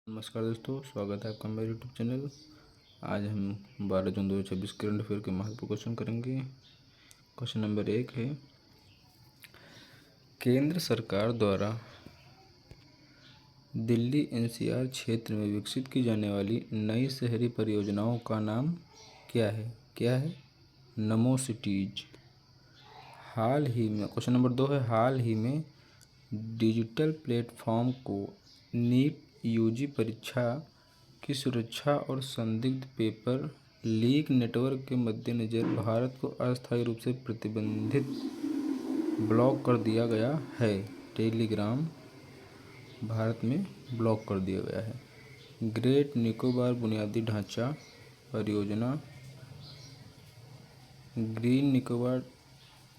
नमस्कार दोस्तों, स्वागत है आपका मेरे यूट्यूब चैनल। आज हम 12 जून 2026 करंट अफेयर के महत्वपूर्ण क्वेश्चन करेंगे। क्वेश्चन नंबर 1 है, केंद्र सरकार द्वारा दिल्ली एनसीआर क्षेत्र में विकसित की जाने वाली नई शहरी परियोजनाओं का नाम क्या है? नमो सिटीज। हाल ही में क्वेश्चन नंबर 2 है, हाल ही में डिजिटल प्लेटफॉर्म को नीट यूजी परीक्षा की सुरक्षा और संदिग्ध पेपर लीक नेटवर्क के मद्देनज़र भारत को अस्थायी रूप से प्रतिबंधित ब्लॉक कर दिया गया है। टेलीग्राम भारत में ब्लॉक कर दिया गया है। ग्रेट निकोबार बुनियादी ढांचा परियोजना, ग्रीन निकोबार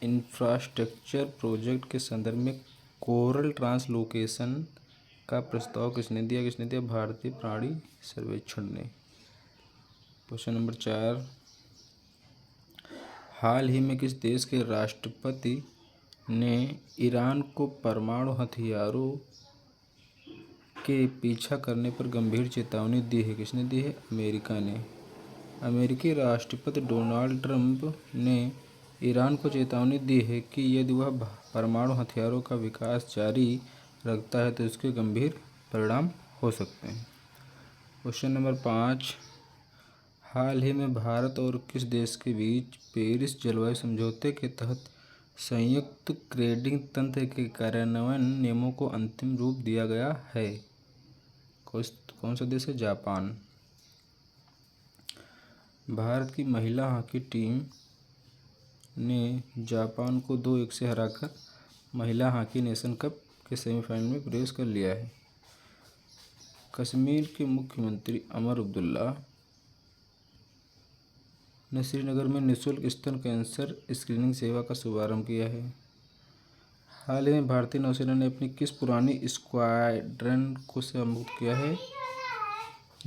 इंफ्रास्ट्रक्चर प्रोजेक्ट के संदर्भ में कोरल ट्रांसलोकेशन का प्रस्ताव किसने दिया? भारतीय प्राणी सर्वेक्षण ने। क्वेश्चन नंबर 4, हाल ही में किस देश के राष्ट्रपति ने ईरान को परमाणु हथियारों के पीछा करने पर गंभीर चेतावनी दी है? किसने दी है? अमेरिका ने। अमेरिकी राष्ट्रपति डोनाल्ड ट्रंप ने ईरान को चेतावनी दी है कि यदि वह परमाणु हथियारों का विकास जारी रखता है तो इसके गंभीर परिणाम हो सकते हैं। क्वेश्चन नंबर 5, हाल ही में भारत और किस देश के बीच पेरिस जलवायु समझौते के तहत संयुक्त ट्रेडिंग तंत्र के कार्यान्वयन नियमों को अंतिम रूप दिया गया है? कौन सा देश है? जापान। भारत की महिला हॉकी टीम ने जापान को 2-1 से हराकर महिला हॉकी नेशन कप के सेमीफाइनल में प्रवेश कर लिया है। कश्मीर के मुख्यमंत्री उमर अब्दुल्ला ने श्रीनगर में निःशुल्क स्तन कैंसर स्क्रीनिंग सेवा का शुभारंभ किया है। हाल ही में भारतीय नौसेना ने अपनी किस पुरानी स्क्वाड्रन को सेवामुक्त किया है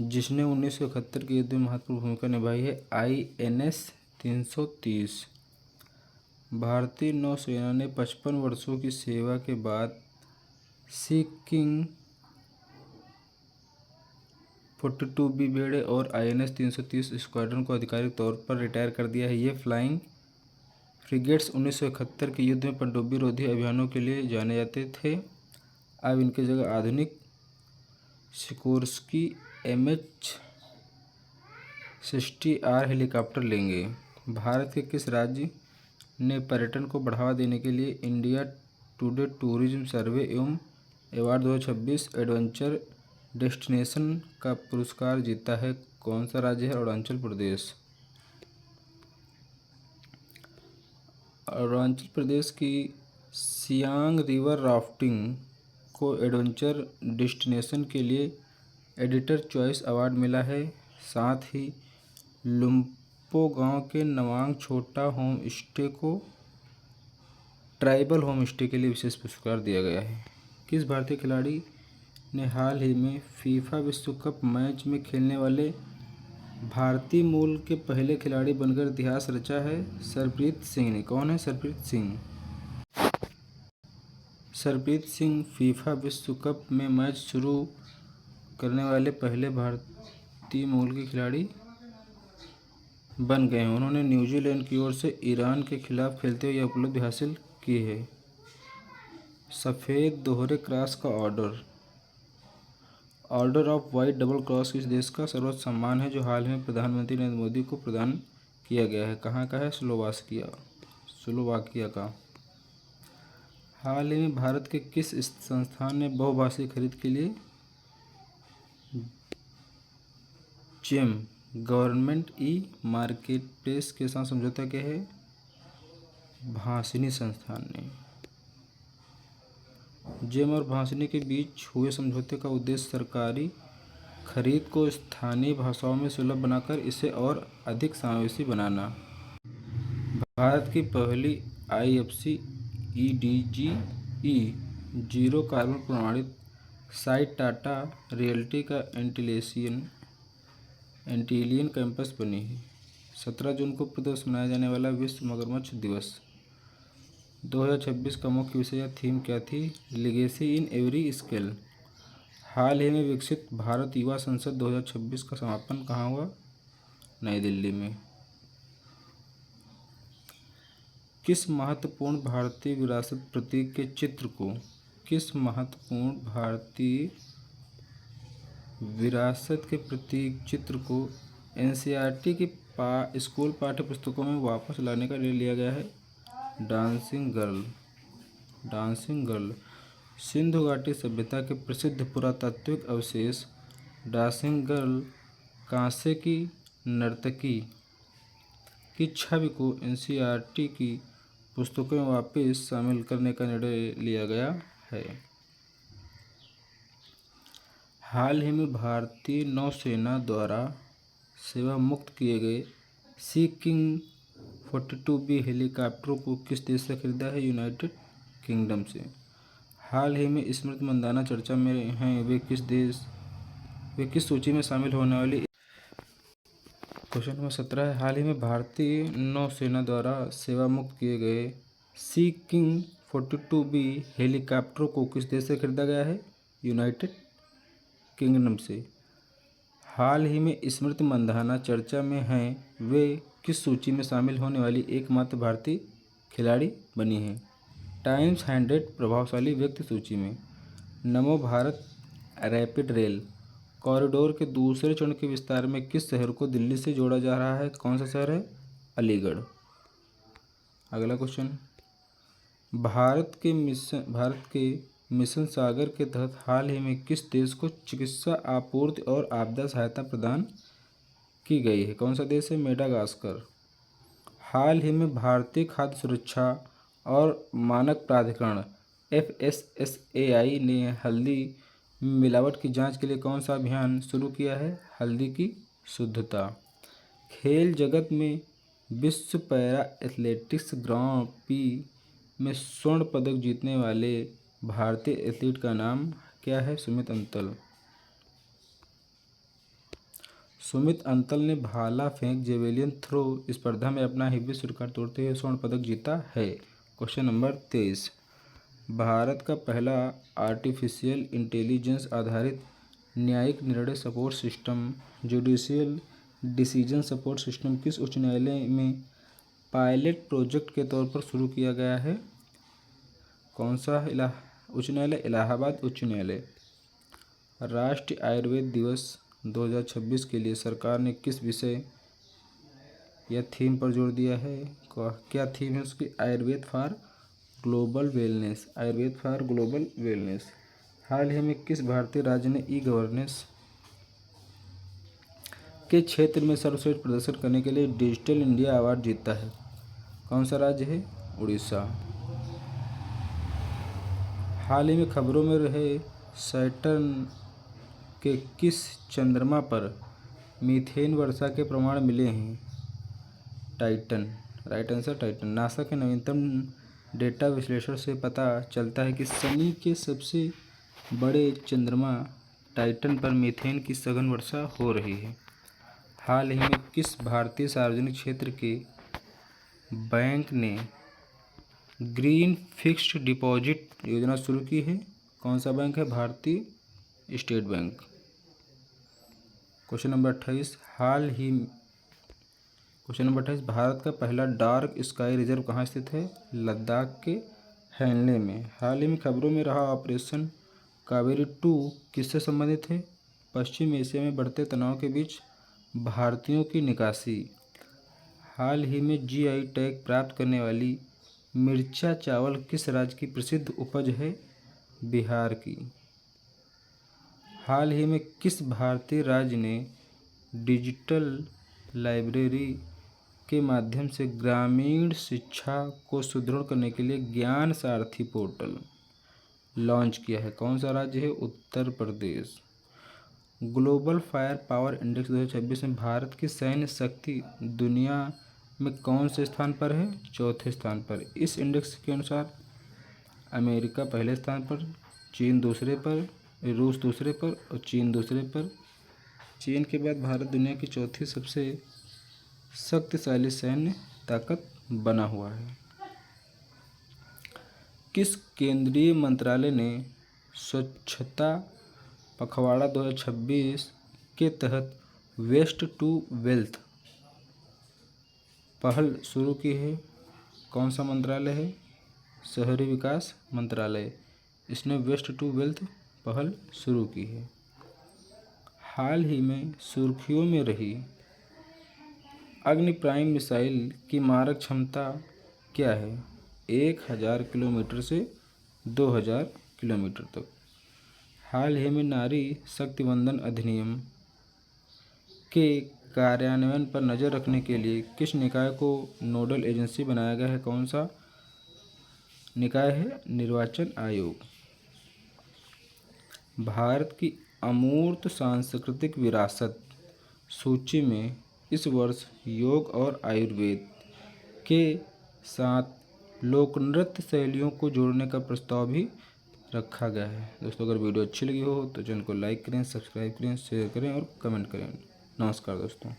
जिसने 1971 के युद्ध में महत्वपूर्ण भूमिका निभाई है? INS 330। भारतीय नौसेना ने 55 वर्षों की सेवा के बाद सी किंग 42B बेड़े और INS 330 स्क्वाड्रन को आधिकारिक तौर पर रिटायर कर दिया है। ये फ्लाइंग फ्रिगेट्स 1971 के युद्ध में पनडुब्बी रोधी अभियानों के लिए जाने जाते थे। अब इनकी जगह आधुनिक सिकोर्स्की MH-60R हेलीकॉप्टर लेंगे। भारत के किस राज्य ने पर्यटन को बढ़ावा देने के लिए इंडिया टुडे टूरिज्म सर्वे एवं अवार्ड 2026 एडवेंचर डेस्टिनेशन का पुरस्कार जीता है? कौन सा राज्य है? अरुणाचल प्रदेश। अरुणाचल प्रदेश की सियांग रिवर राफ्टिंग को एडवेंचर डेस्टिनेशन के लिए एडिटर चॉइस अवार्ड मिला है। साथ ही लुम्पो गांव के नवांग छोटा होम स्टे को ट्राइबल होम स्टे के लिए विशेष पुरस्कार दिया गया है। किस भारतीय खिलाड़ी ने हाल ही में फीफा विश्व कप मैच में खेलने वाले भारतीय मूल के पहले खिलाड़ी बनकर इतिहास रचा है? सरप्रीत सिंह ने। कौन है सरप्रीत सिंह? सरप्रीत सिंह फीफा विश्व कप में मैच शुरू करने वाले पहले भारतीय मूल के खिलाड़ी बन गए हैं। उन्होंने न्यूजीलैंड की ओर से ईरान के खिलाफ खेलते हुए यह उपलब्धि हासिल की है। सफ़ेद दोहरे क्रॉस का order of white double cross किस देश का सर्वोच्च सम्मान है जो हाल ही में प्रधानमंत्री नरेंद्र मोदी को प्रदान किया गया है? कहाँ का है? स्लोवाकिया का। हाल ही में भारत के किस संस्थान ने बहुभाषी खरीद के लिए जेम गवर्नमेंट मार्केटप्लेस के साथ समझौता किया है? भासिनी संस्थान ने। जेम और भासिनी के बीच हुए समझौते का उद्देश्य सरकारी खरीद को स्थानीय भाषाओं में सुलभ बनाकर इसे और अधिक समावेशी बनाना। भारत की पहली IFC EDGE जीरो कार्बन प्रमाणित साइट टाटा रियल्टी का एंटीलियन कैंपस बनी है। 17 जून को प्रतिवर्ष मनाया जाने वाला विश्व मगरमच्छ दिवस 2026 का मुख्य विषय या थीम क्या थी? Legacy in every scale. हाल ही में विकसित भारत युवा संसद 2026 का समापन कहाँ हुआ? नई दिल्ली में। किस महत्वपूर्ण भारतीय विरासत प्रतीक के चित्र को किस महत्वपूर्ण भारतीय विरासत के प्रतीक चित्र को एनसीईआरटी की स्कूल पाठ्य पुस्तकों में वापस लाने का निर्णय लिया गया है? Dancing girl. Dancing girl Sindhu घाटी सभ्यता के प्रसिद्ध पुरातात्विक अवशेष डांसिंग गर्ल कांसे की नर्तकी की छवि को एनसीईआरटी की पुस्तकों में वापस शामिल करने का निर्णय लिया गया है। हाल ही में भारतीय नौसेना द्वारा सेवा मुक्त किए गए सी किंग 42B हेलीकॉप्टरों को किस देश से खरीदा है? यूनाइटेड किंगडम से। हाल ही में स्मृति मंदाना चर्चा में हैं, वे किस सूची में शामिल होने वाली? क्वेश्चन नंबर 17 है, हाल ही में भारतीय नौसेना द्वारा सेवा मुक्त किए गए सी किंग 42B हेलीकॉप्टरों को किस देश से खरीदा गया है? यूनाइटेड किंगडम से। हाल ही में स्मृति मंदाना चर्चा में हैं, वे किस सूची में शामिल होने वाली एकमात्र भारतीय खिलाड़ी बनी हैं? टाइम्स 100 प्रभावशाली व्यक्ति सूची में। नमो भारत रैपिड रेल कॉरिडोर के दूसरे चरण के विस्तार में किस शहर को दिल्ली से जोड़ा जा रहा है? कौन सा शहर है? अलीगढ़। अगला क्वेश्चन, भारत के मिशन सागर के तहत हाल ही में किस देश को चिकित्सा आपूर्ति और आपदा सहायता प्रदान की गई है? कौन सा देश है? मेडागास्कर। हाल ही में भारतीय खाद्य सुरक्षा और मानक प्राधिकरण FSSAI ने हल्दी मिलावट की जांच के लिए कौन सा अभियान शुरू किया है? हल्दी की शुद्धता। खेल जगत में विश्व पैरा एथलेटिक्स ग्रां प्री में स्वर्ण पदक जीतने वाले भारतीय एथलीट का नाम क्या है? सुमित अंतल। सुमित अंतल ने भाला फेंक जेवेलियन थ्रो स्पर्धा में अपना ही विश्व रिकॉर्ड तोड़ते हुए स्वर्ण पदक जीता है। क्वेश्चन नंबर 23, भारत का पहला आर्टिफिशियल इंटेलिजेंस आधारित न्यायिक निर्णय support system judicial decision support system किस उच्च न्यायालय में पायलट प्रोजेक्ट के तौर पर शुरू किया गया है? कौन सा उच्च न्यायालय? इलाहाबाद उच्च न्यायालय। राष्ट्रीय आयुर्वेद दिवस 2026 के लिए सरकार ने किस विषय या थीम पर जोर दिया है? क्या थीम है उसकी? Ayurveda for global wellness. Ayurveda for global wellness. हाल ही में किस भारतीय राज्य ने ई गवर्नेंस के क्षेत्र में सर्वश्रेष्ठ प्रदर्शन करने के लिए डिजिटल इंडिया अवार्ड जीता है? कौन सा राज्य है? उड़ीसा। हाल ही में खबरों में रहे सैटर्न के किस चंद्रमा पर मीथेन वर्षा के प्रमाण मिले हैं? Titan. Right answer Titan. NASA के नवीनतम डेटा विश्लेषण से पता चलता है कि शनि के सबसे बड़े चंद्रमा टाइटन पर मीथेन की सघन वर्षा हो रही है। हाल ही में किस भारतीय सार्वजनिक क्षेत्र के बैंक ने ग्रीन फिक्स्ड डिपॉजिट योजना शुरू की है? कौन सा बैंक है? भारतीय state bank. Question number 28, Bharat का पहला डार्क स्काई रिजर्व कहाँ स्थित है? लद्दाख के हैनले में। हाल ही में खबरों में रहा ऑपरेशन कावेरी 2 किससे संबंधित है? पश्चिम एशिया में बढ़ते तनाव के बीच भारतीयों की निकासी। हाल ही में GI टैग प्राप्त करने वाली मिर्चा चावल किस राज्य की प्रसिद्ध उपज है? बिहार की। हाल ही में किस भारतीय राज्य ने डिजिटल लाइब्रेरी के माध्यम से ग्रामीण शिक्षा को सुदृढ़ करने के लिए ज्ञान सारथी पोर्टल लॉन्च किया है? कौन सा राज्य है? Uttar Pradesh. Global fire power index 2026 में भारत की सैन्य शक्ति दुनिया में कौन से स्थान पर है? चौथे स्थान पर। इस इंडेक्स के अनुसार अमेरिका पहले स्थान पर, चीन दूसरे पर, रूस दूसरे पर और चीन दूसरे पर। चीन के बाद भारत दुनिया की चौथी सबसे शक्तिशाली सैन्य ताकत बना हुआ है। किस केंद्रीय मंत्रालय ने स्वच्छता पखवाड़ा 2026 के तहत वेस्ट टू वेल्थ पहल शुरू की है। कौन सा मंत्रालय है? शहरी विकास मंत्रालय। इसने वेस्ट टू वेल्थ पहल शुरू की है। हाल ही में सुर्खियों में रही अग्नि प्राइम मिसाइल की मारक क्षमता क्या है? 1000 किलोमीटर से 2000 किलोमीटर तक। हाल ही में नारी शक्ति वंदन अधिनियम के कार्यान्वयन पर नज़र रखने के लिए किस निकाय को नोडल एजेंसी बनाया गया है? कौन सा निकाय है? निर्वाचन आयोग। भारत की अमूर्त सांस्कृतिक विरासत सूची में इस वर्ष योग और आयुर्वेद के साथ लोक नृत्य शैलियों को जोड़ने का प्रस्ताव भी रखा गया है। दोस्तों, अगर वीडियो अच्छी लगी हो तो चैनल को लाइक करें, सब्सक्राइब करें, शेयर करें और कमेंट करें। नमस्कार दोस्तों।